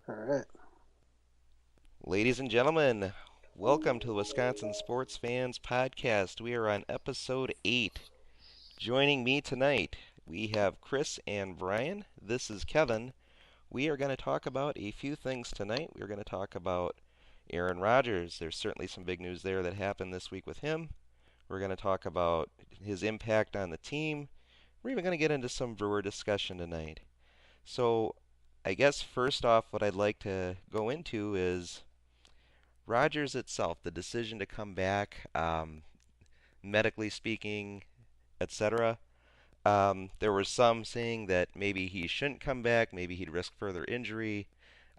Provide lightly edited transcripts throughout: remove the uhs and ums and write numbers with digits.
All right. Ladies and gentlemen, welcome to the Wisconsin Sports Fans Podcast. We are on episode 8. Joining me tonight, we have Chris and Brian. This is Kevin. We are going to talk about a few things tonight. We're going to talk about Aaron Rodgers. There's certainly some big news there that happened this week with him. We're going to talk about his impact on the team. We're even going to get into some Brewer discussion tonight. So, I guess first off, what I'd like to go into is Rodgers itself, the decision to come back, medically speaking, etc. There were some saying that maybe he shouldn't come back, maybe he'd risk further injury.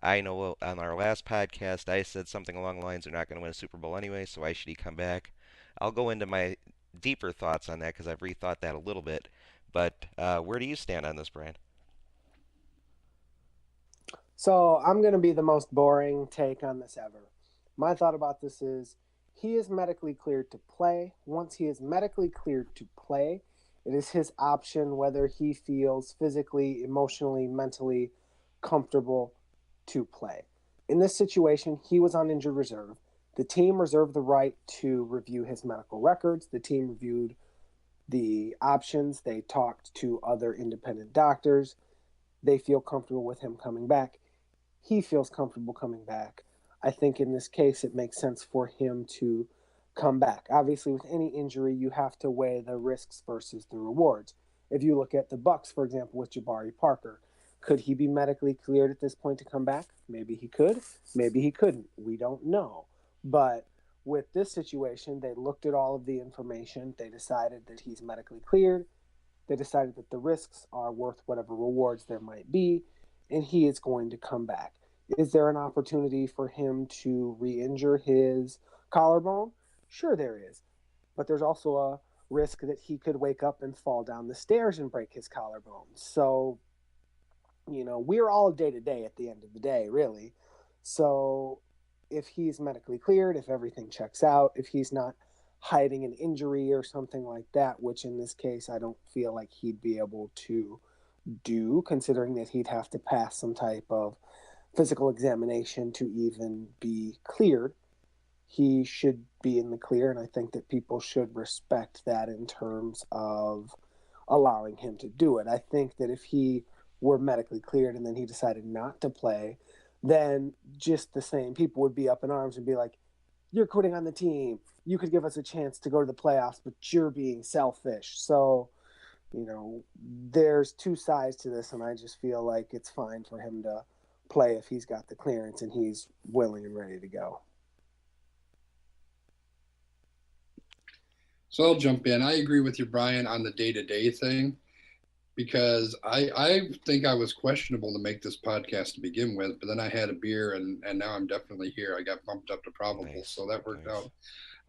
I know on our last podcast I said something along the lines they're not going to win a Super Bowl anyway, so why should he come back? I'll go into my deeper thoughts on that because I've rethought that a little bit. But where do you stand on this, Brian? So I'm going to be the most boring take on this ever. My thought about this is he is medically cleared to play. Once he is medically cleared to play, it is his option whether he feels physically, emotionally, mentally comfortable to play. In this situation, he was on injured reserve. The team reserved the right to review his medical records. The team reviewed the options. They talked to other independent doctors. They feel comfortable with him coming back. He feels comfortable coming back. I think in this case, it makes sense for him to come back. Obviously, with any injury, you have to weigh the risks versus the rewards. If you look at the Bucks, for example, with Jabari Parker, could he be medically cleared at this point to come back? Maybe he could. Maybe he couldn't. We don't know. But with this situation, they looked at all of the information. They decided that he's medically cleared. They decided that the risks are worth whatever rewards there might be, and he is going to come back. Is there an opportunity for him to re injure his collarbone? Sure, there is. But there's also a risk that he could wake up and fall down the stairs and break his collarbone. So, we're all day to day at the end of the day, really. So, if he's medically cleared, if everything checks out, if he's not hiding an injury or something like that, which in this case I don't feel like he'd be able to do, considering that he'd have to pass some type of physical examination to even be cleared. He should be in the clear, and I think that people should respect that in terms of allowing him to do it. I think that if he were medically cleared and then he decided not to play, then just the same people would be up in arms and be like, you're quitting on the team. You could give us a chance to go to the playoffs, but you're being selfish. So, there's two sides to this, and I just feel like it's fine for him to play if he's got the clearance and he's willing and ready to go. So I'll jump in. I agree with you, Brian, on the day-to-day thing because I think I was questionable to make this podcast to begin with, but then I had a beer and now I'm definitely here. I got bumped up to probable, Nice, so that worked nice. out.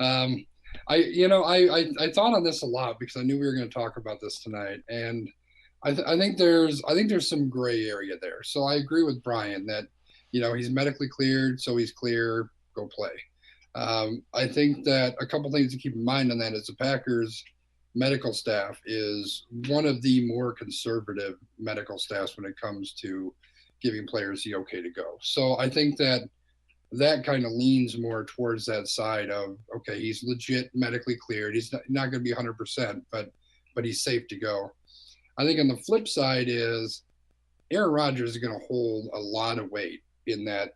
Um, I thought on this a lot because I knew we were going to talk about this tonight, and I think there's some gray area there. So I agree with Brian that he's medically cleared, so he's clear. Go play. I think that a couple things to keep in mind on that is the Packers medical staff is one of the more conservative medical staffs when it comes to giving players the okay to go. So I think that kind of leans more towards that side of okay, he's legit medically cleared. He's not going to be 100%, but he's safe to go. I think on the flip side is Aaron Rodgers is going to hold a lot of weight in that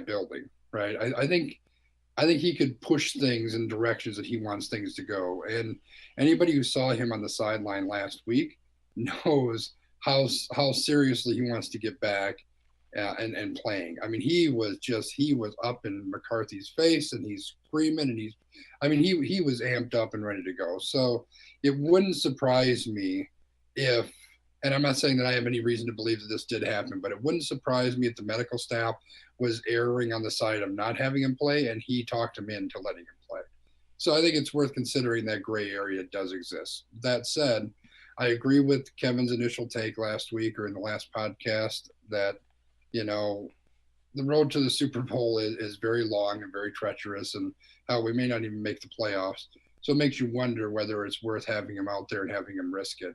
building, right? I think he could push things in directions that he wants things to go. And anybody who saw him on the sideline last week knows how seriously he wants to get back and playing. I mean, he was up in McCarthy's face and he's screaming and he was amped up and ready to go. So it wouldn't surprise me if, and I'm not saying that I have any reason to believe that this did happen, but it wouldn't surprise me if the medical staff was erring on the side of not having him play and he talked him into letting him play. So I think it's worth considering that gray area does exist. That said, I agree with Kevin's initial take last week or in the last podcast that, you know, the road to the Super Bowl is very long and very treacherous, and how we may not even make the playoffs. So it makes you wonder whether it's worth having him out there and having him risk it.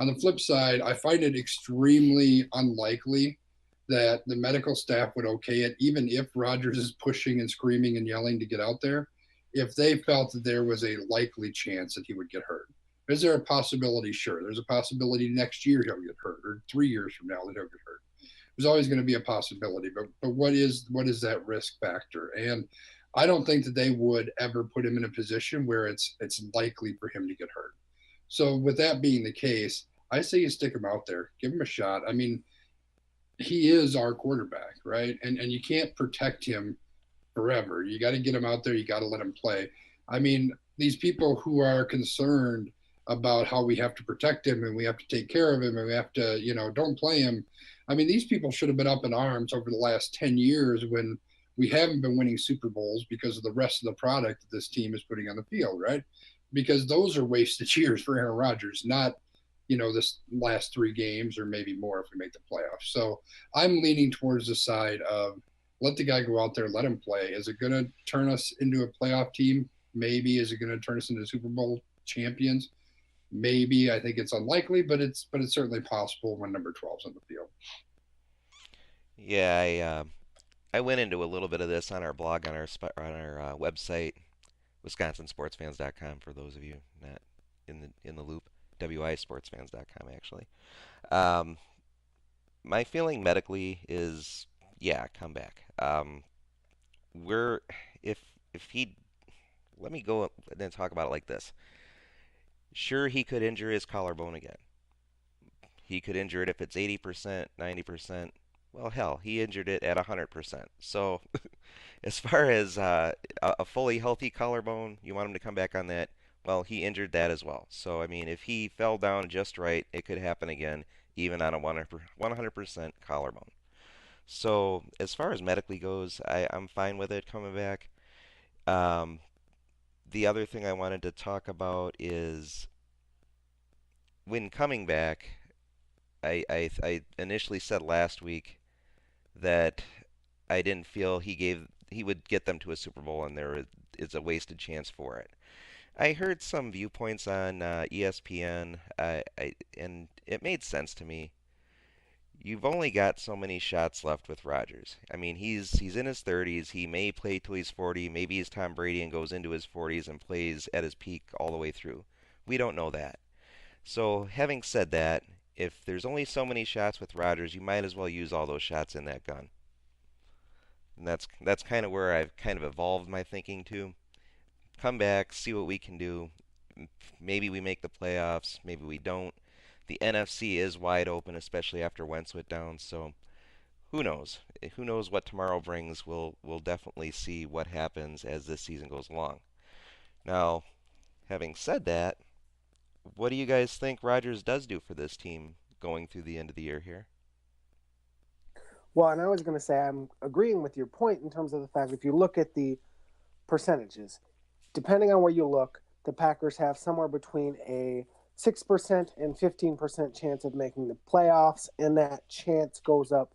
On the flip side, I find it extremely unlikely that the medical staff would okay it, even if Rodgers is pushing and screaming and yelling to get out there, if they felt that there was a likely chance that he would get hurt. Is there a possibility? Sure. There's a possibility next year he'll get hurt, or 3 years from now that he'll get hurt. There's always going to be a possibility, but what is that risk factor? And I don't think that they would ever put him in a position where it's likely for him to get hurt. So with that being the case, I say you stick him out there, give him a shot. I mean, he is our quarterback, right? And you can't protect him forever. You got to get him out there. You got to let him play. I mean, these people who are concerned about how we have to protect him and we have to take care of him and we have to, don't play him. I mean, these people should have been up in arms over the last 10 years when we haven't been winning Super Bowls because of the rest of the product that this team is putting on the field, right? Because those are wasted years for Aaron Rodgers, not this last 3 games or maybe more if we make the playoffs. So I'm leaning towards the side of let the guy go out there, let him play. Is it going to turn us into a playoff team? Maybe. Is it going to turn us into Super Bowl champions? Maybe. I think it's unlikely, but it's certainly possible when number 12's on the field. Yeah, I went into a little bit of this on our blog on our website, wisconsinsportsfans.com for those of you not in the loop, wisportsfans.com actually. Um, my feeling medically is yeah, come back. We're if he let me go and then talk about it like this. Sure, he could injure his collarbone again. He could injure it if it's 80%, 90%. Well, hell, he injured it at 100%. So, as far as a fully healthy collarbone, you want him to come back on that. Well, he injured that as well. So, I mean, if he fell down just right, it could happen again, even on a 100% collarbone. So, as far as medically goes, I'm fine with it coming back. Um, the other thing I wanted to talk about is when coming back, I initially said last week that I didn't feel he would get them to a Super Bowl and there is a wasted chance for it. I heard some viewpoints on ESPN, and it made sense to me. You've only got so many shots left with Rodgers. I mean, he's in his 30s. He may play till he's 40. Maybe he's Tom Brady and goes into his 40s and plays at his peak all the way through. We don't know that. So, having said that, if there's only so many shots with Rodgers, you might as well use all those shots in that gun. And that's kind of where I've kind of evolved my thinking to. Come back, see what we can do. Maybe we make the playoffs, maybe we don't. The NFC is wide open, especially after Wentz went down, so who knows? Who knows what tomorrow brings? We'll definitely see what happens as this season goes along. Now, having said that, what do you guys think Rodgers does do for this team going through the end of the year here? Well, and I was going to say I'm agreeing with your point in terms of the fact if you look at the percentages, depending on where you look, the Packers have somewhere between a 6% and 15% chance of making the playoffs, and that chance goes up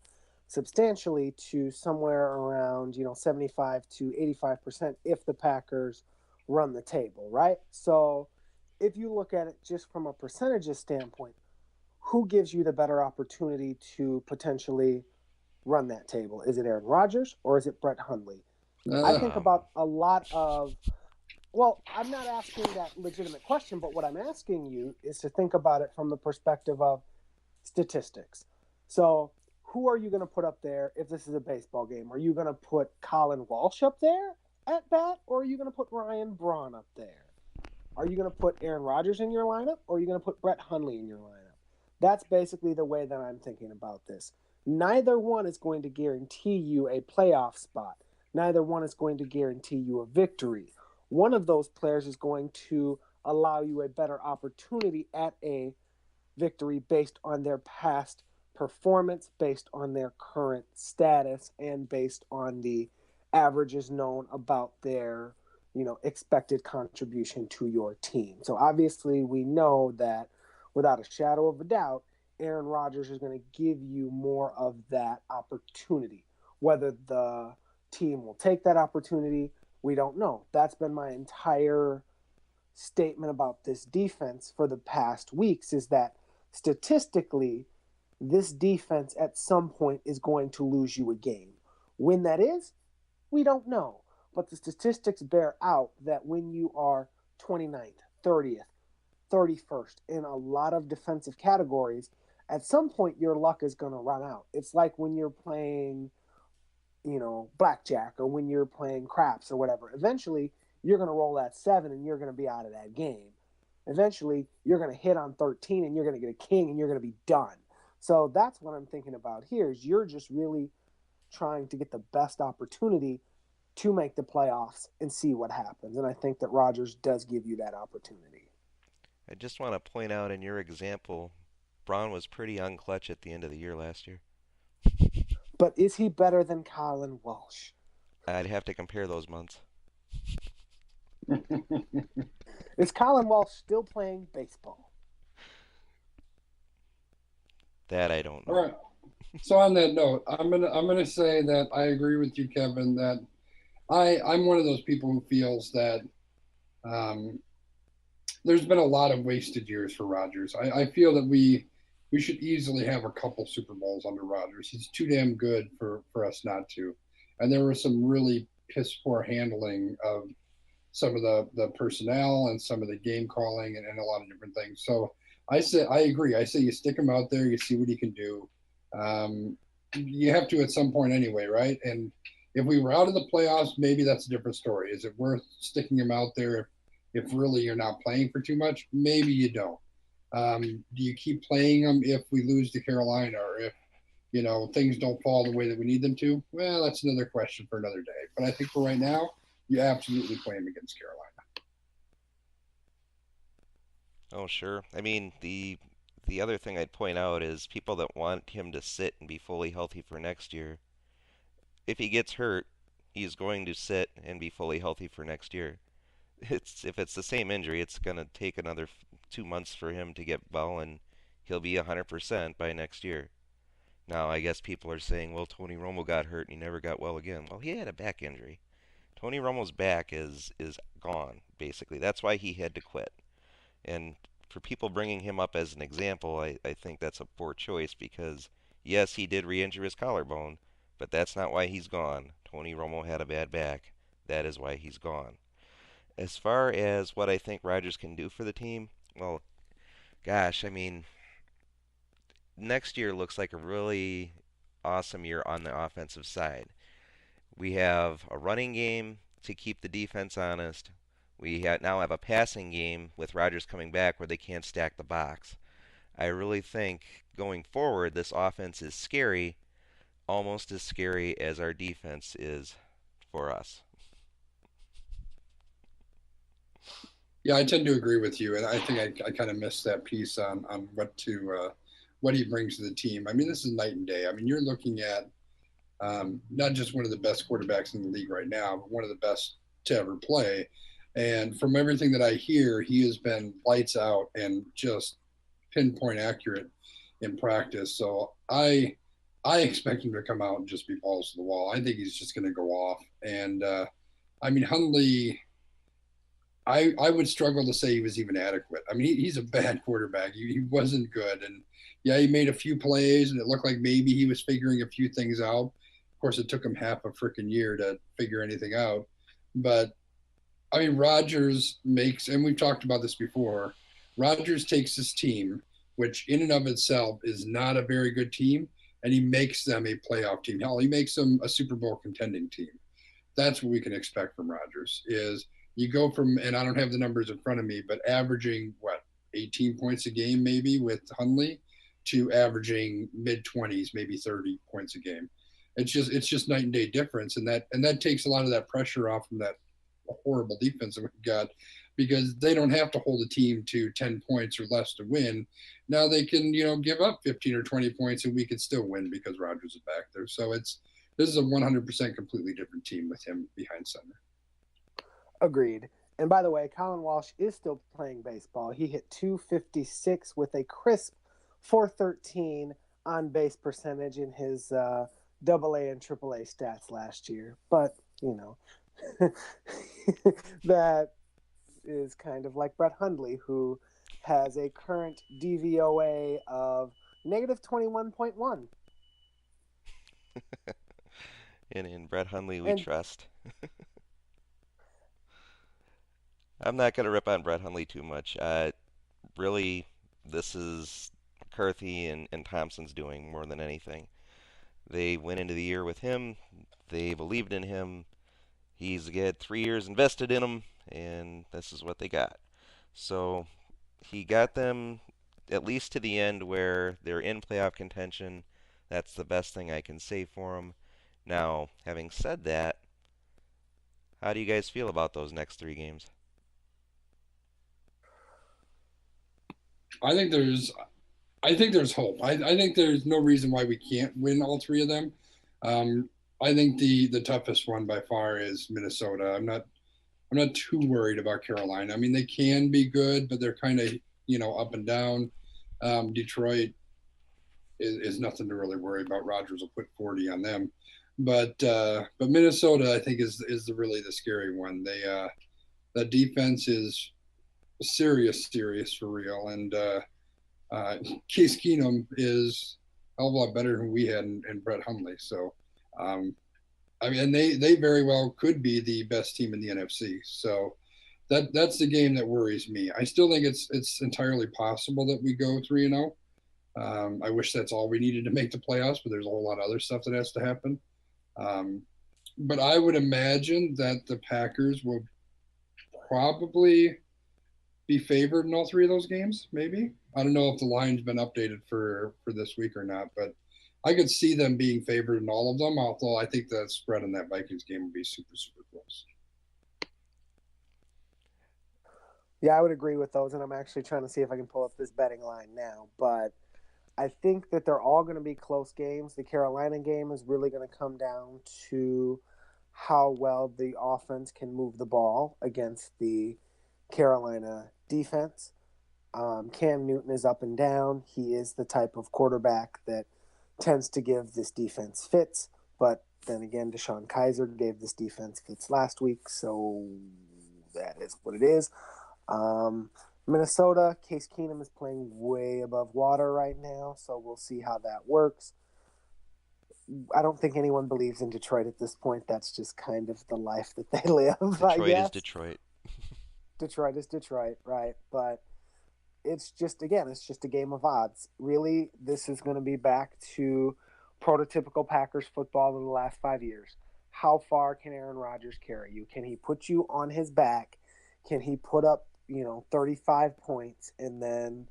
substantially to somewhere around 75 to 85% if the Packers run the table, right? So if you look at it just from a percentages standpoint, who gives you the better opportunity to potentially run that table? Is it Aaron Rodgers or is it Brett Hundley? I think Um, about a lot of, well, I'm not asking that legitimate question, but what I'm asking you is to think about it from the perspective of statistics. So, who are you going to put up there if this is a baseball game? Are you going to put Colin Walsh up there at bat, or are you going to put Ryan Braun up there? Are you going to put Aaron Rodgers in your lineup, or are you going to put Brett Hundley in your lineup? That's basically the way that I'm thinking about this. Neither one is going to guarantee you a playoff spot. Neither one is going to guarantee you a victory. One of those players is going to allow you a better opportunity at a victory based on their past performance, based on their current status, and based on the averages known about their expected contribution to your team. So obviously we know that without a shadow of a doubt, Aaron Rodgers is going to give you more of that opportunity. Whether the team will take that opportunity, we don't know. That's been my entire statement about this defense for the past weeks is that statistically, this defense at some point is going to lose you a game. When that is, we don't know. But the statistics bear out that when you are 29th, 30th, 31st in a lot of defensive categories, at some point your luck is going to run out. It's like when you're playing, blackjack or when you're playing craps or whatever. Eventually, you're going to roll that 7 and you're going to be out of that game. Eventually, you're going to hit on 13 and you're going to get a king and you're going to be done. So that's what I'm thinking about here is you're just really trying to get the best opportunity to make the playoffs and see what happens. And I think that Rodgers does give you that opportunity. I just want to point out in your example, Braun was pretty unclutch at the end of the year last year. But is he better than Colin Walsh? I'd have to compare those months. Is Colin Walsh still playing baseball? That I don't know. All right. So on that note, I'm gonna say that I agree with you, Kevin. That I'm one of those people who feels that um, there's been a lot of wasted years for Rodgers. I feel that we should easily have a couple Super Bowls under Rodgers. He's too damn good for us not to. And there was some really piss poor handling of some of the personnel and some of the game calling and a lot of different things. So I agree. I say you stick him out there, you see what he can do. You have to at some point anyway, right? And if we were out of the playoffs, maybe that's a different story. Is it worth sticking him out there if really you're not playing for too much? Maybe you don't. Do you keep playing them if we lose to Carolina or if things don't fall the way that we need them to? Well, that's another question for another day. But I think for right now, you absolutely play him against Carolina. Oh, sure. I mean, the other thing I'd point out is people that want him to sit and be fully healthy for next year. If he gets hurt, he's going to sit and be fully healthy for next year. It's if it's the same injury, it's going to take another 2 months for him to get well, and he'll be 100% by next year. Now, I guess people are saying, well, Tony Romo got hurt and he never got well again. Well, he had a back injury. Tony Romo's back is gone, basically. That's why he had to quit. And for people bringing him up as an example, I think that's a poor choice because, yes, he did re injure his collarbone, but that's not why he's gone. Tony Romo had a bad back. That is why he's gone. As far as what I think Rodgers can do for the team, well, gosh, I mean, next year looks like a really awesome year on the offensive side. We have a running game to keep the defense honest. Now have a passing game with Rodgers coming back where they can't stack the box. I really think going forward, this offense is scary, almost as scary as our defense is for us. Yeah, I tend to agree with you, and I think I kind of missed that piece on what he brings to the team. I mean, this is night and day. I mean, you're looking at not just one of the best quarterbacks in the league right now, but one of the best to ever play. And from everything that I hear, he has been lights out and just pinpoint accurate in practice. So I expect him to come out and just be balls to the wall. I think he's just going to go off. And I mean, Hundley, I would struggle to say he was even adequate. I mean, he's a bad quarterback. He wasn't good. And yeah, he made a few plays and it looked like maybe he was figuring a few things out. Of course, it took him half a freaking year to figure anything out. But I mean, Rodgers makes, and we've talked about this before, Rodgers takes his team, which in and of itself is not a very good team, and he makes them a playoff team. Hell, he makes them a Super Bowl contending team. That's what we can expect from Rodgers is you go from, and I don't have the numbers in front of me, but averaging what, 18 points a game maybe with Hundley to averaging mid 20s, maybe 30 points a game. It's just night and day difference, and that takes a lot of that pressure off from that horrible defense that we've got because they don't have to hold a team to 10 points or less to win. Now they can, give up 15 or 20 points and we can still win because Rodgers is back there. So this is a 100% completely different team with him behind center. Agreed. And by the way, Colin Walsh is still playing baseball. He hit 256 with a crisp 413 on base percentage in his double A and triple A stats last year. But, that is kind of like Brett Hundley, who has a current DVOA of Negative 21.1. In Brett Hundley we And trust. I'm not going to rip on Brett Hundley too much. Really, this is McCarthy and Thompson's doing more than anything. They went into the year with him. They believed in him. He's had 3 years invested in him, and this is what they got. So he got them at least to the end where they're in playoff contention. That's the best thing I can say for them. Now, having said that, how do you guys feel about those next 3 games? I think there's I think there's hope. I think there's no reason why we can't win all three of them. I think the toughest one by far is Minnesota. I'm not too worried about Carolina. I mean, they can be good, but they're kind of up and down. Detroit is nothing to really worry about. Rodgers will put 40 on them, but Minnesota I think is really the scary one. The defense is serious for real, and Case Keenum is a hell of a lot better than we had in Brett Hundley. So, I mean, and they very well could be the best team in the NFC. So that's the game that worries me. I still think it's entirely possible that we go 3-0. I wish that's all we needed to make the playoffs, but there's a whole lot of other stuff that has to happen. Um, but I would imagine that the Packers will probably be favored in all three of those games. Maybe I don't know if the line's been updated for this week or not, but I could see them being favored in all of them. Although I think the spread in that Vikings game would be super close. yeah, I would agree with those. And I'm actually trying to see if I can pull up this betting line now. But I think that they're all going to be close games. The Carolina game is really going to come down to how well the offense can move the ball against the Carolina defense. Cam Newton is up and down. He is the type of quarterback that tends to give this defense fits. But then again, Deshaun Kaiser gave this defense fits last week. So that is what it is. Um, Minnesota, Case Keenum is playing way above water right now, so we'll see how that works. I don't think anyone believes in Detroit at this point. That's just kind of the life that they live, I Detroit is guess. Detroit. Detroit is Detroit, right? But it's just, again, it's just a game of odds. Really, this is going to be back to prototypical Packers football in the last 5 years. How far can Aaron Rodgers carry you? Can he put you on his back? Can he put up 35 points, and then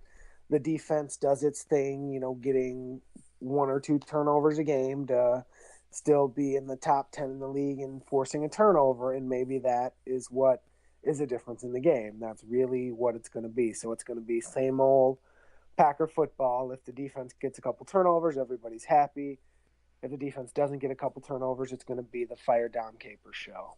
the defense does its thing, getting one or two turnovers a game to still be in the top 10 in the league and forcing a turnover, and maybe that is what is a difference in the game. That's really what it's going to be. So it's going to be same old Packer football. If the defense gets a couple turnovers, everybody's happy. If the defense doesn't get a couple turnovers, it's going to be the fire Dom Capers show.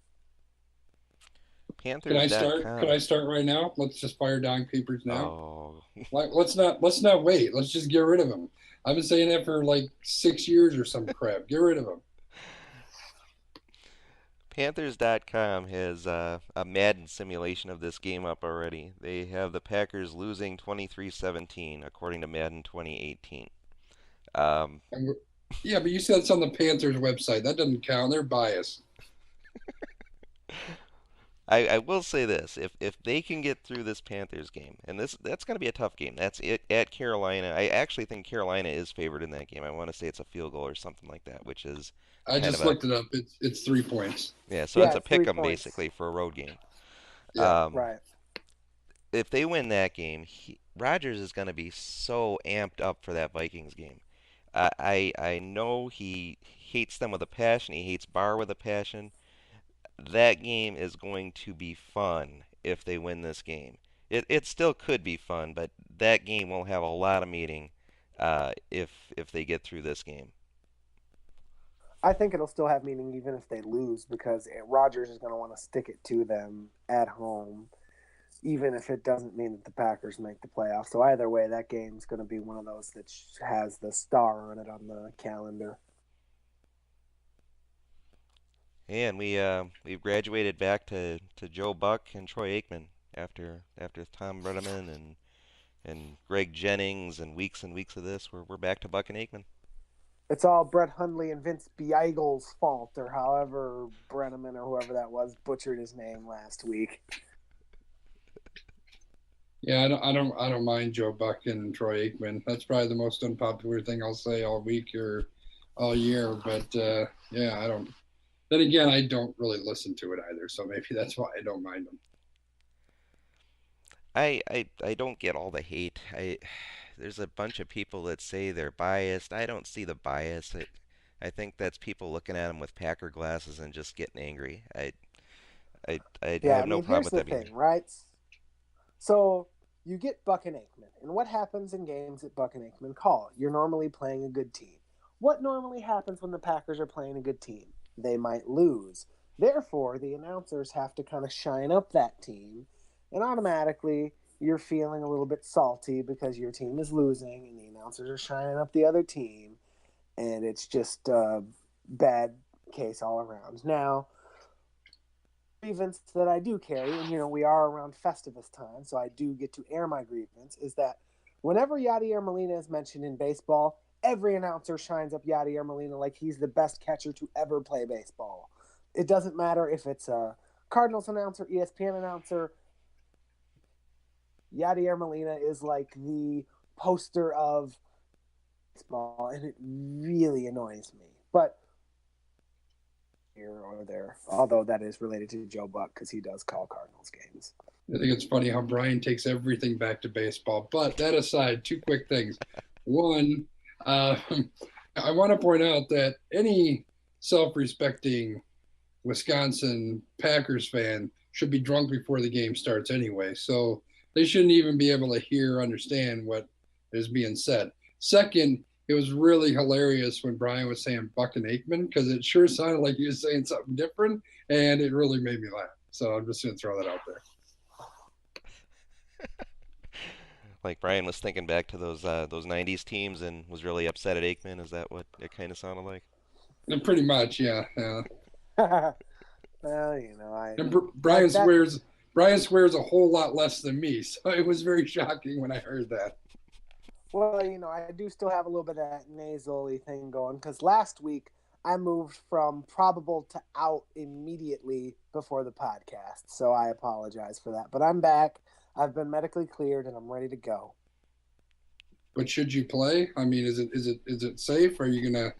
Can I Panthers.com. start right now? Let's just fire down Creepers now. Oh, Let's not wait. Let's just get rid of them. I've been saying that for like 6 years or some crap. Get rid of them. Panthers.com has a Madden simulation of this game up already. They have the Packers losing 23-17 according to Madden 2018. Um, Yeah, but you said it's on the Panthers website. That doesn't count. They're biased. I will say this: if they can get through this Panthers game, and that's going to be a tough game. That's it at Carolina. I actually think Carolina is favored in that game. I want to say it's a field goal or something like that, which is I kind of just a looked it up. It's 3 points. yeah. So Yeah, that's a it's three pick 'em points. basically for a road game. Yeah. Um, Right. if they win that game, Rodgers is going to be so amped up for that Vikings game. I know he hates them with a passion. He hates Barr with a passion. That game is going to be fun if they win this game. It still could be fun, but that game will have a lot of meaning if they get through this game. I think it'll still have meaning even if they lose because Rodgers is going to want to stick it to them at home, even if it doesn't mean that the Packers make the playoffs. So either way, that game's going to be one of those that has the star on it on the calendar. And we've graduated back to Joe Buck and Troy Aikman after Tom Brenneman and Greg Jennings and weeks of this. We're back to Buck and Aikman. It's all Brett Hundley and Vince Beigel's fault, or however Brenneman or whoever that was butchered his name last week. Yeah, I don't mind Joe Buck and Troy Aikman. That's probably the most unpopular thing I'll say all week or all year. But yeah, I don't. Then again, I don't really listen to it either, so maybe that's why I don't mind them. I don't get all the hate. There's a bunch of people that say they're biased. I don't see the bias. I think that's people looking at them with Packer glasses and just getting angry. I Yeah, I have no mean, problem here's with the that being. thing, right? So you get Buck and Aikman, and what happens in games that Buck and Aikman call? You're normally playing a good team. What normally happens when the Packers are playing a good team? They might lose. Therefore, the announcers have to kind of shine up that team, and automatically you're feeling a little bit salty because your team is losing, and the announcers are shining up the other team, and it's just a bad case all around. Now, grievance that I do carry, and we are around Festivus time, so I do get to air my grievance, is that whenever Yadier Molina is mentioned in baseball, every announcer shines up Yadier Molina like he's the best catcher to ever play baseball. It doesn't matter if it's a Cardinals announcer, ESPN announcer. Yadier Molina is like the poster of baseball, and it really annoys me. But here or there, although that is related to Joe Buck because he does call Cardinals games. I think it's funny how Brian takes everything back to baseball. But that aside, two quick things. One, uh, I want to point out that any self-respecting Wisconsin Packers fan should be drunk before the game starts anyway. So they shouldn't even be able to hear or understand what is being said. Second, it was really hilarious when Brian was saying Buck and Aikman because it sure sounded like he was saying something different, and it really made me laugh. So I'm just going to throw that out there. Like Brian was thinking back to those '90s teams and was really upset at Aikman. Is that what it kind of sounded like? And pretty much, yeah. Well, I And that that Brian swears a whole lot less than me, so it was very shocking when I heard that. well, I do still have a little bit of that nasally thing going because last week I moved from probable to out immediately before the podcast, so I apologize for that. But I'm back. I've been medically cleared and I'm ready to go. But should you play? I mean, is it safe? Are you gonna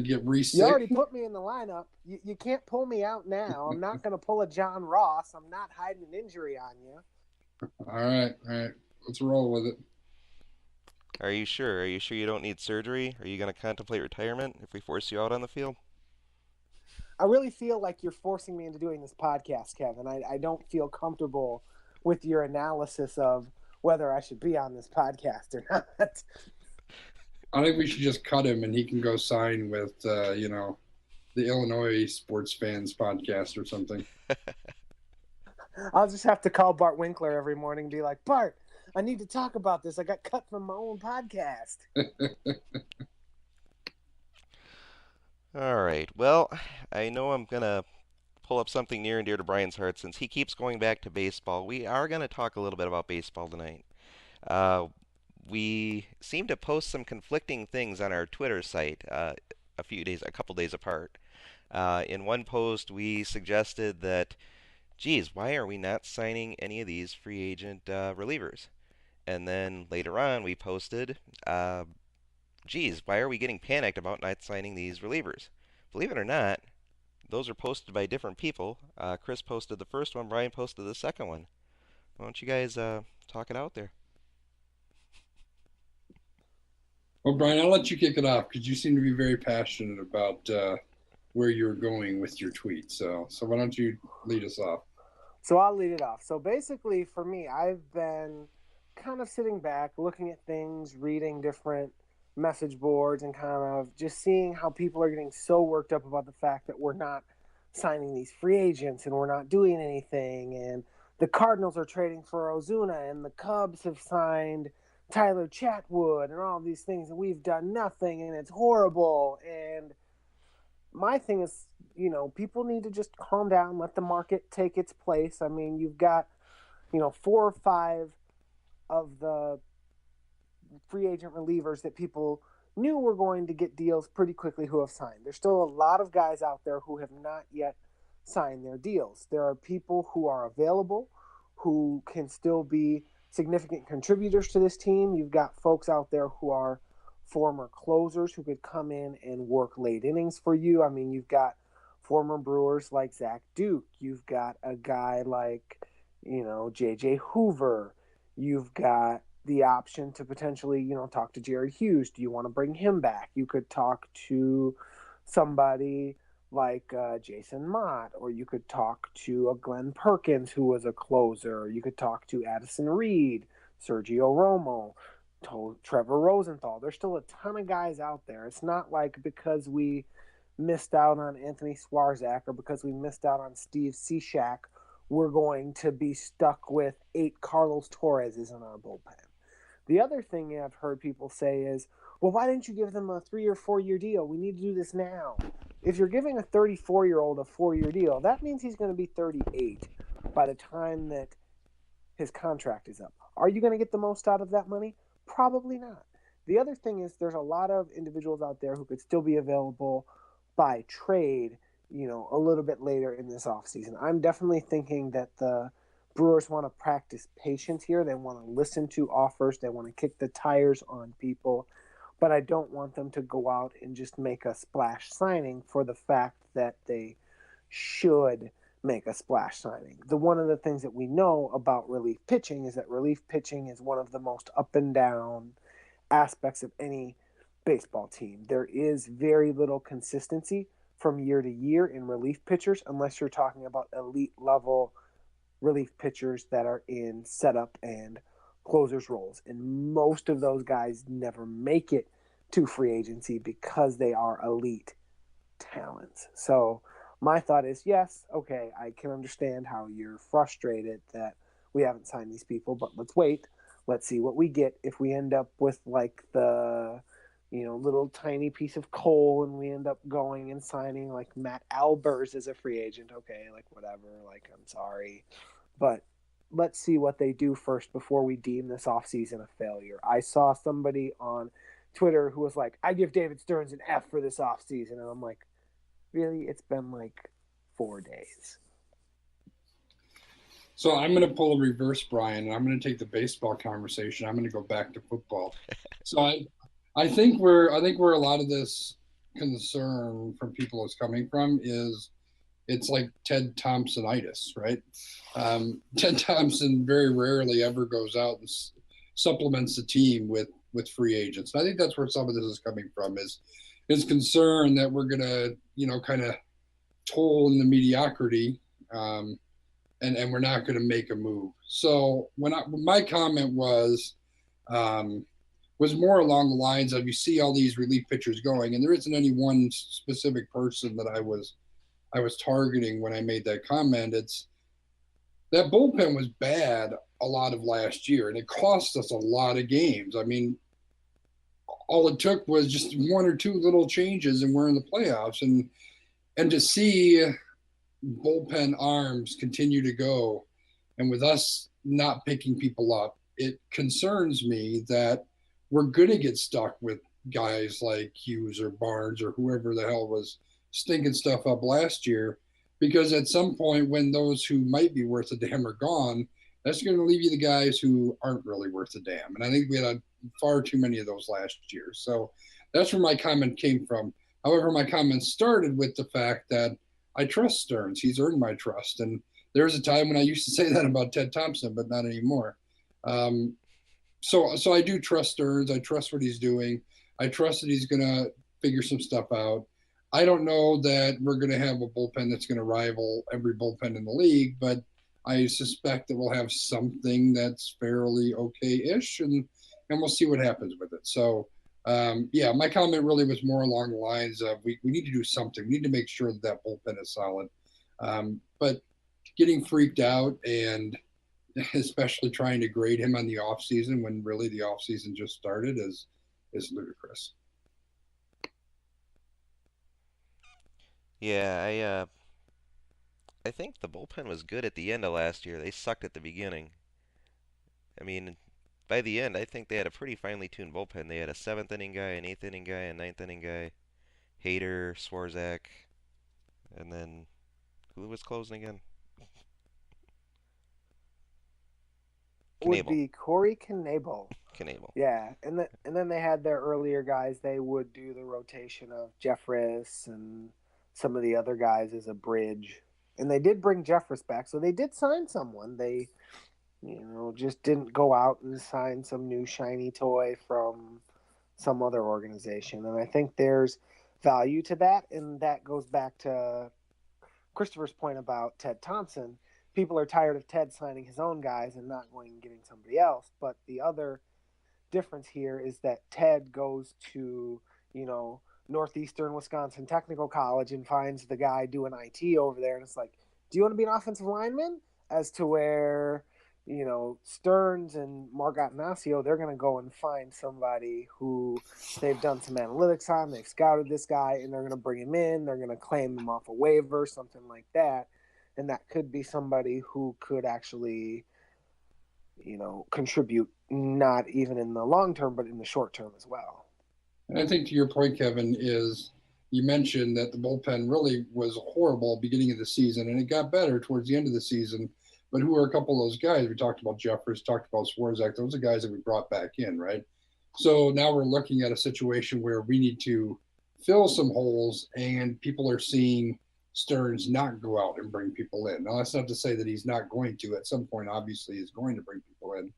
get re You sick? already put me in the lineup. You can't pull me out now. I'm not going to pull a John Ross. I'm not hiding an injury on you. All right. Let's roll with it. Are you sure? Are you sure you don't need surgery? Are you going to contemplate retirement if we force you out on the field? I really feel like you're forcing me into doing this podcast, Kevin. I don't feel comfortable with your analysis of whether I should be on this podcast or not. I think we should just cut him and he can go sign with the Illinois Sports Fans podcast or something. I'll just have to call Bart Winkler every morning and be like, Bart, I need to talk about this. I got cut from my own podcast. All right. Well, I know I'm going to pull up something near and dear to Brian's heart since he keeps going back to baseball. We are going to talk a little bit about baseball tonight. Uh, we seem to post some conflicting things on our Twitter site a couple days apart. In one post, we suggested that, geez, why are we not signing any of these free agent relievers? And then later on, we posted, geez, why are we getting panicked about not signing these relievers? Believe it or not, those are posted by different people. Chris posted the first one, Brian posted the second one. Why don't you guys talk it out there? Well, Brian, I'll let you kick it off because you seem to be very passionate about where you're going with your tweet. So why don't you lead us off? So I'll lead it off. So basically, for me, I've been kind of sitting back, looking at things, reading different message boards, and kind of just seeing how people are getting so worked up about the fact that we're not signing these free agents and we're not doing anything. And the Cardinals are trading for Ozuna, and the Cubs have signed Tyler Chatwood, and all these things, and we've done nothing, and it's horrible. And my thing is, people need to just calm down, let the market take its place. I mean, you've got, 4 or 5 of the free agent relievers that people knew were going to get deals pretty quickly who have signed. There's still a lot of guys out there who have not yet signed their deals. There are people who are available who can still be significant contributors to this team. You've got folks out there who are former closers who could come in and work late innings for you. I mean, you've got former Brewers like Zach Duke. You've got a guy like, JJ Hoover. You've got the option to potentially, talk to Jerry Hughes. Do you want to bring him back? You could talk to somebody like Jason Mott, or you could talk to a Glenn Perkins who was a closer. You could talk to Addison Reed, Sergio Romo, Trevor Rosenthal. There's still a ton of guys out there. It's not like because we missed out on Anthony Swarzak or because we missed out on Steve Cishak, we're going to be stuck with 8 Carlos Torreses in our bullpen. The other thing I've heard people say is, well, why didn't you give them a 3 or 4 year deal? We need to do this now. If you're giving a 34-year-old a 4-year deal, that means he's going to be 38 by the time that his contract is up. Are you going to get the most out of that money? Probably not. The other thing is there's a lot of individuals out there who could still be available by trade, a little bit later in this offseason. I'm definitely thinking that the Brewers want to practice patience here. They want to listen to offers. They want to kick the tires on people. But I don't want them to go out and just make a splash signing for the fact that they should make a splash signing. One of the things that we know about relief pitching is that relief pitching is one of the most up and down aspects of any baseball team. There is very little consistency from year to year in relief pitchers unless you're talking about elite level relief pitchers that are in setup and closers roles. And most of those guys never make it to free agency because they are elite talents. So my thought is, yes, okay, I can understand how you're frustrated that we haven't signed these people, but let's wait. Let's see what we get. If we end up with like the little tiny piece of coal and we end up going and signing like Matt Albers as a free agent, okay, like whatever, like I'm sorry. But let's see what they do first before we deem this offseason a failure. I saw somebody on Twitter who was like, I give David Stearns an F for this offseason. And I'm like, really? It's been like 4 days. So I'm going to pull a reverse, Brian, and I'm going to take the baseball conversation. I'm going to go back to football. So I think where a lot of this concern from people is coming from is it's like Ted Thompsonitis, right? Ted Thompson very rarely ever goes out and supplements the team with free agents. And I think that's where some of this is coming from is concern that we're gonna kind of toll in the mediocrity, and we're not going to make a move. So my comment was more along the lines of you see all these relief pitchers going, and there isn't any one specific person that I was targeting when I made that comment. It's that bullpen was bad a lot of last year, and it cost us a lot of games. I mean, all it took was just one or two little changes, and we're in the playoffs. And to see bullpen arms continue to go, and with us not picking people up, it concerns me that we're going to get stuck with guys like Hughes or Barnes or whoever the hell was stinking stuff up last year, because at some point when those who might be worth a damn are gone, that's going to leave you the guys who aren't really worth a damn. And I think we had far too many of those last year. So that's where my comment came from. However, my comment started with the fact that I trust Stearns. He's earned my trust. And there was a time when I used to say that about Ted Thompson, but not anymore. Um, so I do trust Stearns. I trust what he's doing. I trust that he's going to figure some stuff out. I don't know that we're going to have a bullpen that's going to rival every bullpen in the league, but I suspect that we'll have something that's fairly okay-ish, and we'll see what happens with it. So, yeah, my comment really was more along the lines of we need to do something. We need to make sure that that bullpen is solid. But getting freaked out and especially trying to grade him on the off season when really the off season just started is ludicrous. Yeah, I think the bullpen was good at the end of last year. They sucked at the beginning. I mean, by the end, I think they had a pretty finely tuned bullpen. They had a seventh inning guy, an eighth inning guy, a ninth inning guy, Hader, Swarzak, and then who was closing again? Would Knable. be Corey Knable. Knable. Yeah, and then they had their earlier guys. They would do the rotation of Jeffress and some of the other guys as a bridge. And they did bring Jeffress back, so they did sign someone. They, just didn't go out and sign some new shiny toy from some other organization. And I think there's value to that, and that goes back to Christopher's point about Ted Thompson. People are tired of Ted signing his own guys and not going and getting somebody else. But the other difference here is that Ted goes to, Northeastern Wisconsin Technical College and finds the guy doing IT over there. And it's like, do you want to be an offensive lineman? As to where, Stearns and Mark Attanasio, they're going to go and find somebody who they've done some analytics on. They've scouted this guy and they're going to bring him in. They're going to claim him off a waiver, something like that. And that could be somebody who could actually, contribute not even in the long term, but in the short term as well. And I think to your point, Kevin, is you mentioned that the bullpen really was horrible beginning of the season, and it got better towards the end of the season. But who are a couple of those guys? We talked about Jeffers, talked about Swarzak. Those are guys that we brought back in, right? So now we're looking at a situation where we need to fill some holes, and people are seeing Stearns not go out and bring people in. Now, that's not to say that he's not going to. At some point, obviously, he's going to bring people in.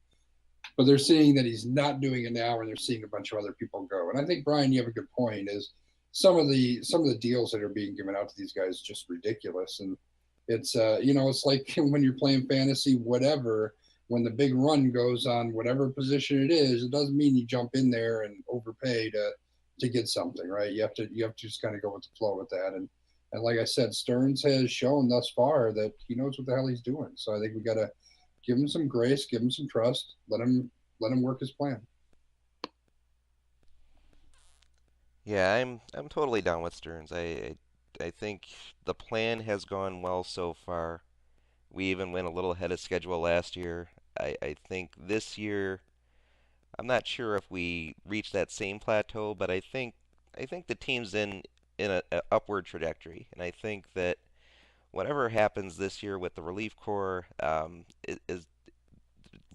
But they're seeing that he's not doing it now, and they're seeing a bunch of other people go. And I think, Brian, you have a good point. Is some of the deals that are being given out to these guys just ridiculous, and it's it's like when you're playing fantasy, whatever. When the big run goes on whatever position it is, it doesn't mean you jump in there and overpay to get something, right? You have to just kind of go with the flow with that. And like I said, Stearns has shown thus far that he knows what the hell he's doing. So I think we got to give him some grace, give him some trust, let him work his plan. Yeah, I'm totally down with Stearns. I think the plan has gone well so far. We even went a little ahead of schedule last year. I think this year, I'm not sure if we reach that same plateau, but I think the team's in a upward trajectory, and I think that whatever happens this year with the relief corps is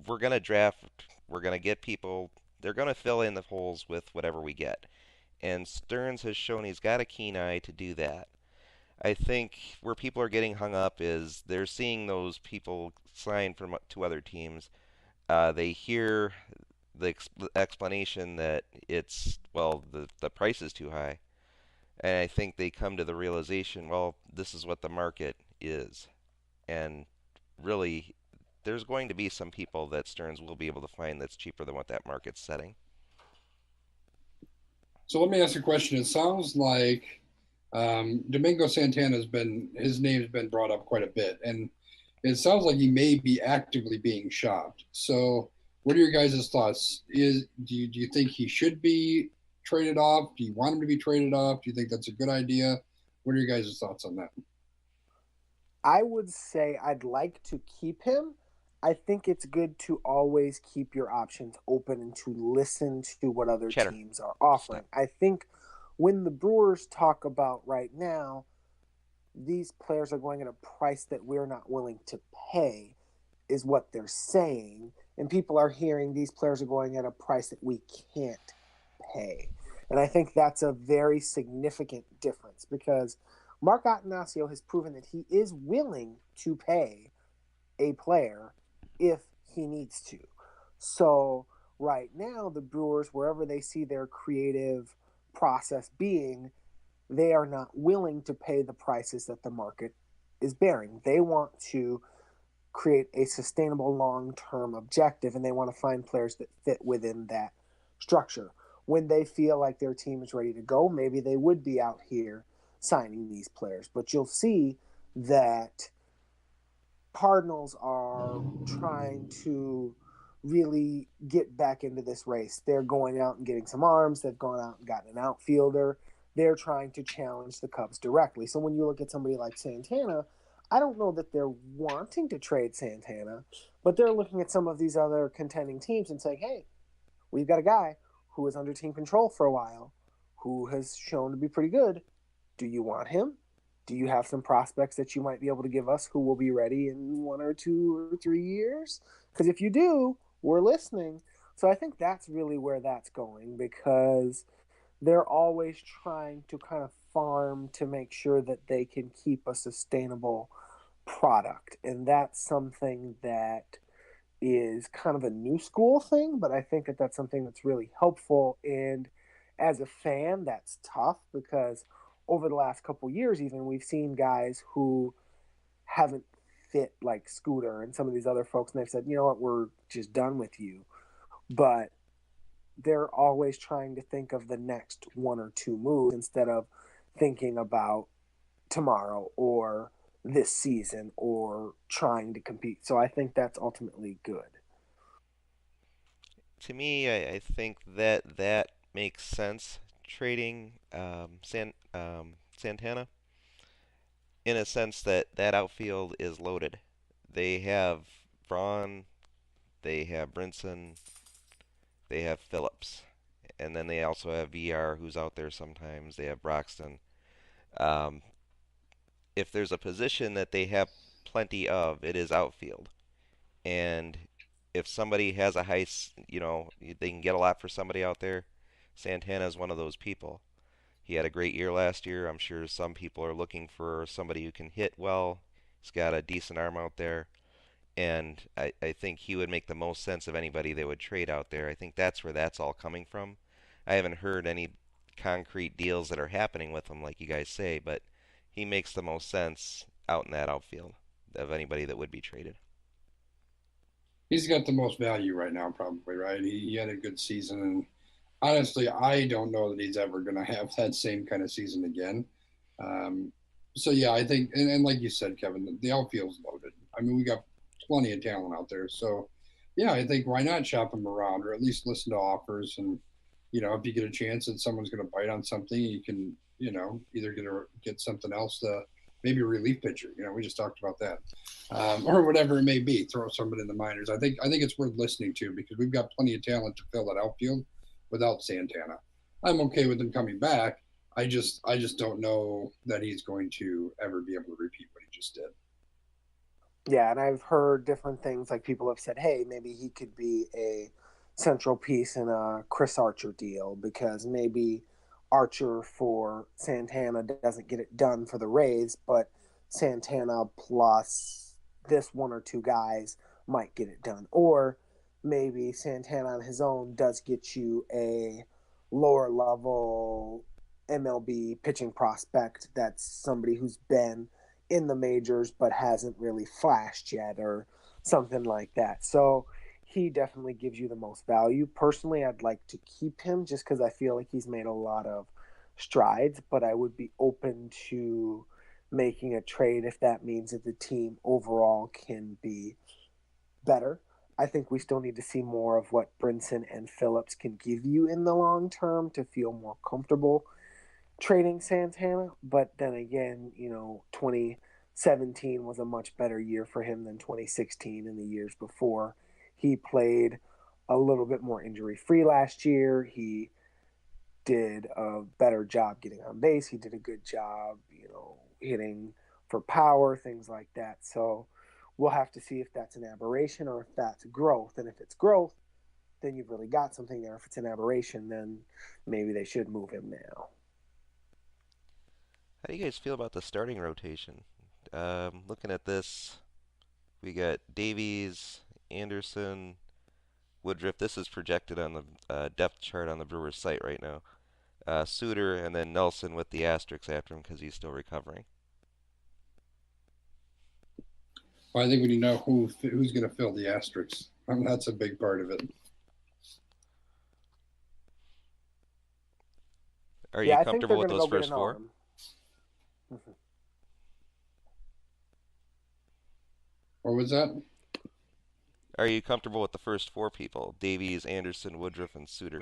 we're gonna draft, we're gonna get people, they're gonna fill in the holes with whatever we get, and Stearns has shown he's got a keen eye to do that. I think where people are getting hung up is they're seeing those people sign from to other teams. They hear the explanation that it's well the price is too high, and I think they come to the realization, well, this is what the market is, and really, there's going to be some people that Stearns will be able to find that's cheaper than what that market's setting. So let me ask you a question. It sounds like Domingo Santana's been his name's been brought up quite a bit, and it sounds like he may be actively being shopped. So, what are your guys' thoughts? Do you think he should be traded off? Do you want him to be traded off? Do you think that's a good idea? What are your guys' thoughts on that? I would say I'd like to keep him. I think it's good to always keep your options open and to listen to what other Cheddar. teams are offering. Stop. I think when the Brewers talk about right now, these players are going at a price that we're not willing to pay, is what they're saying. And people are hearing these players are going at a price that we can't pay. And I think that's a very significant difference because Mark Attanasio has proven that he is willing to pay a player if he needs to. So right now, the Brewers, wherever they see their creative process being, they are not willing to pay the prices that the market is bearing. They want to create a sustainable long-term objective, and they want to find players that fit within that structure. When they feel like their team is ready to go, maybe they would be out here signing these players. But you'll see that Cardinals are trying to really get back into this race. They're going out and getting some arms. They've gone out and gotten an outfielder. They're trying to challenge the Cubs directly. So when you look at somebody like Santana, I don't know that they're wanting to trade Santana, but they're looking at some of these other contending teams and saying, hey, we've got a guy who was under team control for a while, who has shown to be pretty good. Do you want him? Do you have some prospects that you might be able to give us who will be ready in 1 or 2 or 3 years? Because if you do, we're listening. So I think that's really where that's going because they're always trying to kind of farm to make sure that they can keep a sustainable product. And that's something that is kind of a new school thing, but I think that that's something that's really helpful. And as a fan, that's tough because over the last couple years, even we've seen guys who haven't fit like Scooter and some of these other folks, and they've said, you know what, we're just done with you. But they're always trying to think of the next 1 or 2 moves instead of thinking about tomorrow or this season or trying to compete. So I think that's ultimately good. To me, I think that that makes sense. Trading Santana in a sense that that outfield is loaded. They have Braun, they have Brinson, they have Phillips, and then they also have VR who's out there sometimes. They have Broxton. Um, if there's a position that they have plenty of, it is outfield. And if somebody has a they can get a lot for somebody out there. Santana is one of those people. He had a great year last year. I'm sure some people are looking for somebody who can hit well. He's got a decent arm out there. And I think he would make the most sense of anybody they would trade out there. I think that's where that's all coming from. I haven't heard any concrete deals that are happening with him, like you guys say, but he makes the most sense out in that outfield of anybody that would be traded. He's got the most value right now, probably, right? He had a good season, and honestly, I don't know that he's ever going to have that same kind of season again. Um, so yeah, I think, and like you said, Kevin, the outfield's loaded. I mean, we got plenty of talent out there. So yeah, I think why not shop him around or at least listen to offers and if you get a chance that someone's going to bite on something, you can either get something else to maybe a relief pitcher. We just talked about that, or whatever it may be. Throw someone in the minors. I think it's worth listening to because we've got plenty of talent to fill that outfield without Santana. I'm okay with him coming back. I just don't know that he's going to ever be able to repeat what he just did. Yeah, and I've heard different things. Like people have said, hey, maybe he could be a central piece in a Chris Archer deal because maybe Archer for Santana doesn't get it done for the Rays, but Santana plus this 1 or 2 guys might get it done. Or maybe Santana on his own does get you a lower level MLB pitching prospect that's somebody who's been in the majors but hasn't really flashed yet or something like that. So he definitely gives you the most value. Personally, I'd like to keep him just because I feel like he's made a lot of strides, but I would be open to making a trade if that means that the team overall can be better. I think we still need to see more of what Brinson and Phillips can give you in the long term to feel more comfortable trading Santana. But then again, 2017 was a much better year for him than 2016 and the years before. He played a little bit more injury free last year. He did a better job getting on base. He did a good job, hitting for power, things like that. So we'll have to see if that's an aberration or if that's growth. And if it's growth, then you've really got something there. If it's an aberration, then maybe they should move him now. How do you guys feel about the starting rotation? Looking at this, we got Davies, Anderson, Woodruff. This is projected on the depth chart on the Brewers site right now. Suter, and then Nelson with the asterisks after him because he's still recovering. Well, I think we need to know who's going to fill the asterisks. That's a big part of it. Are you Yeah, I think they're comfortable with going to those go get first an four? arm. Mm-hmm. What was that? Are you comfortable with the first four people? Davies, Anderson, Woodruff, and Suter.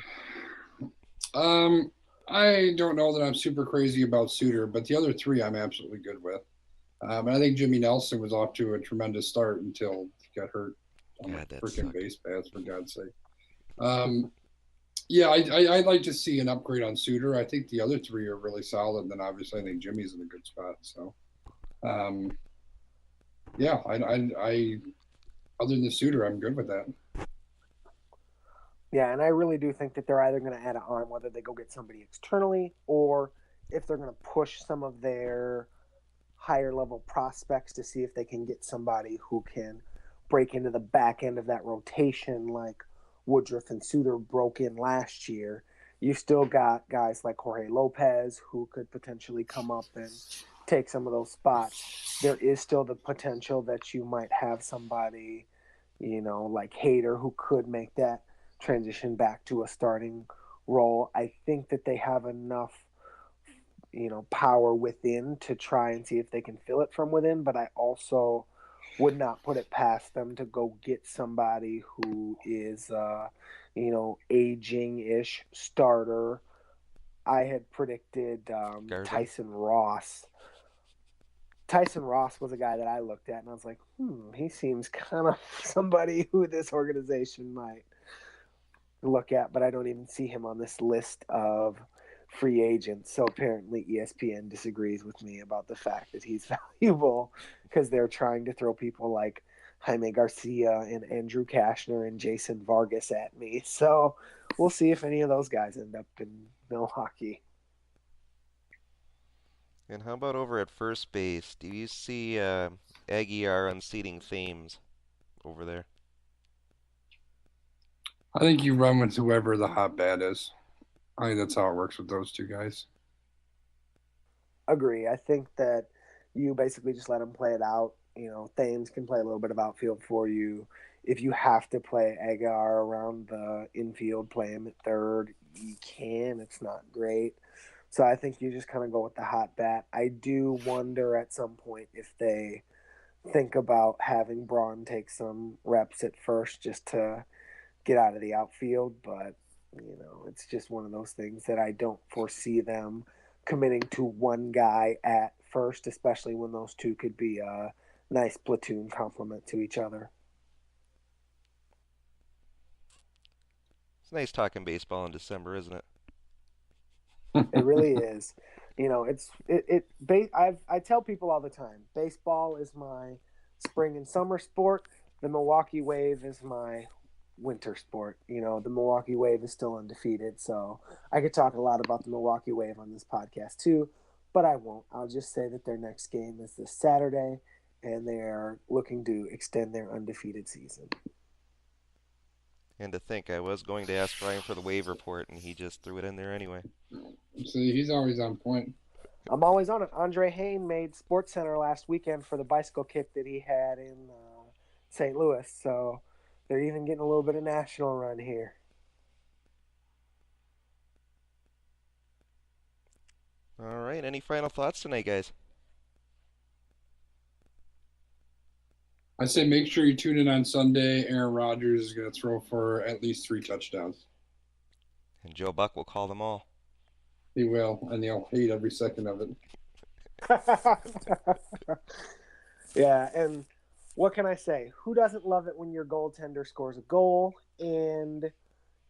Um, I don't know that I'm super crazy about Suter, but the other three I'm absolutely good with. And I think Jimmy Nelson was off to a tremendous start until he got hurt on the God, that freaking sucked. base paths, for God's sake. Um, yeah, I'd like to see an upgrade on Suter. I think the other three are really solid. And then obviously I think Jimmy's in a good spot. So, um, yeah, other than the Suter, I'm good with that. Yeah, and I really do think that they're either going to add an arm, whether they go get somebody externally, or if they're going to push some of their higher level prospects to see if they can get somebody who can break into the back end of that rotation like Woodruff and Suter broke in last year. You still got guys like Jorge Lopez who could potentially come up and take some of those spots. There is still the potential that you might have somebody, like Hader who could make that transition back to a starting role. I think that they have enough power within to try and see if they can fill it from within, but I also would not put it past them to go get somebody who is aging ish starter. I had predicted Garza? Tyson Ross was a guy that I looked at and I was like, he seems kind of somebody who this organization might look at, but I don't even see him on this list of free agents. So apparently ESPN disagrees with me about the fact that he's valuable because they're trying to throw people like Jaime Garcia and Andrew Kashner and Jason Vargas at me. So we'll see if any of those guys end up in Milwaukee. And how about over at first base? Do you see Aguiar unseating Thames over there? I think you run with whoever the hot bat is. I think that's how it works with those two guys. Agree. I think that you basically just let them play it out. Thames can play a little bit of outfield for you. If you have to play Agar around the infield, play him at third. You can. It's not great. So I think you just kind of go with the hot bat. I do wonder at some point if they think about having Braun take some reps at first just to get out of the outfield, but it's just one of those things that I don't foresee them committing to one guy at first, especially when those two could be a nice platoon complement to each other. It's nice talking baseball in December, isn't it? It really is. I tell people all the time, baseball is my spring and summer sport. The Milwaukee Wave is my winter sport. The Milwaukee Wave is still undefeated, so I could talk a lot about the Milwaukee Wave on this podcast too, but I won't. I'll just say that their next game is this Saturday, and they are looking to extend their undefeated season. And to think, I was going to ask Brian for the wave report, and he just threw it in there anyway. See, he's always on point. I'm always on it. Andre Hain made Sports Center last weekend for the bicycle kick that he had in St. Louis, so they're even getting a little bit of national run here. All right, any final thoughts tonight, guys? I say make sure you tune in on Sunday. Aaron Rodgers is going to throw for at least 3 touchdowns. And Joe Buck will call them all. He will, and he'll hate every second of it. Yeah, and what can I say? Who doesn't love it when your goaltender scores a goal? And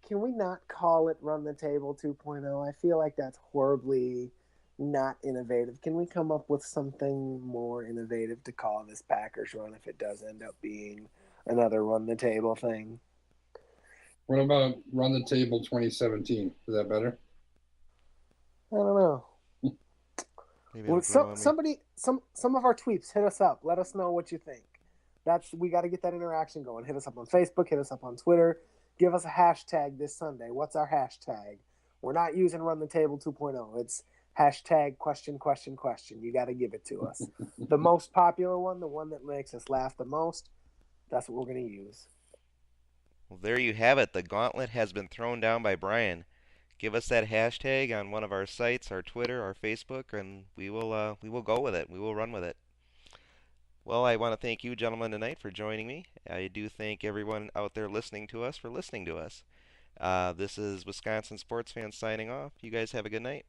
can we not call it Run the Table 2.0? I feel like that's horribly not innovative. Can we come up with something more innovative to call this Packers run if it does end up being another Run the Table thing? What about Run the Table 2017? Is that better? I don't know. Maybe Well, it'll grow on me. some of our tweets, hit us up. Let us know what you think. We got to get that interaction going. Hit us up on Facebook. Hit us up on Twitter. Give us a hashtag this Sunday. What's our hashtag? We're not using Run the Table 2.0. It's hashtag question question question. You got to give it to us. The most popular one, the one that makes us laugh the most. That's what we're going to use. Well, there you have it. The gauntlet has been thrown down by Brian. Give us that hashtag on one of our sites, our Twitter, our Facebook, and we will go with it. We will run with it. Well, I want to thank you, gentlemen, tonight for joining me. I do thank everyone out there listening to us for listening to us. This is Wisconsin Sports Fans signing off. You guys have a good night.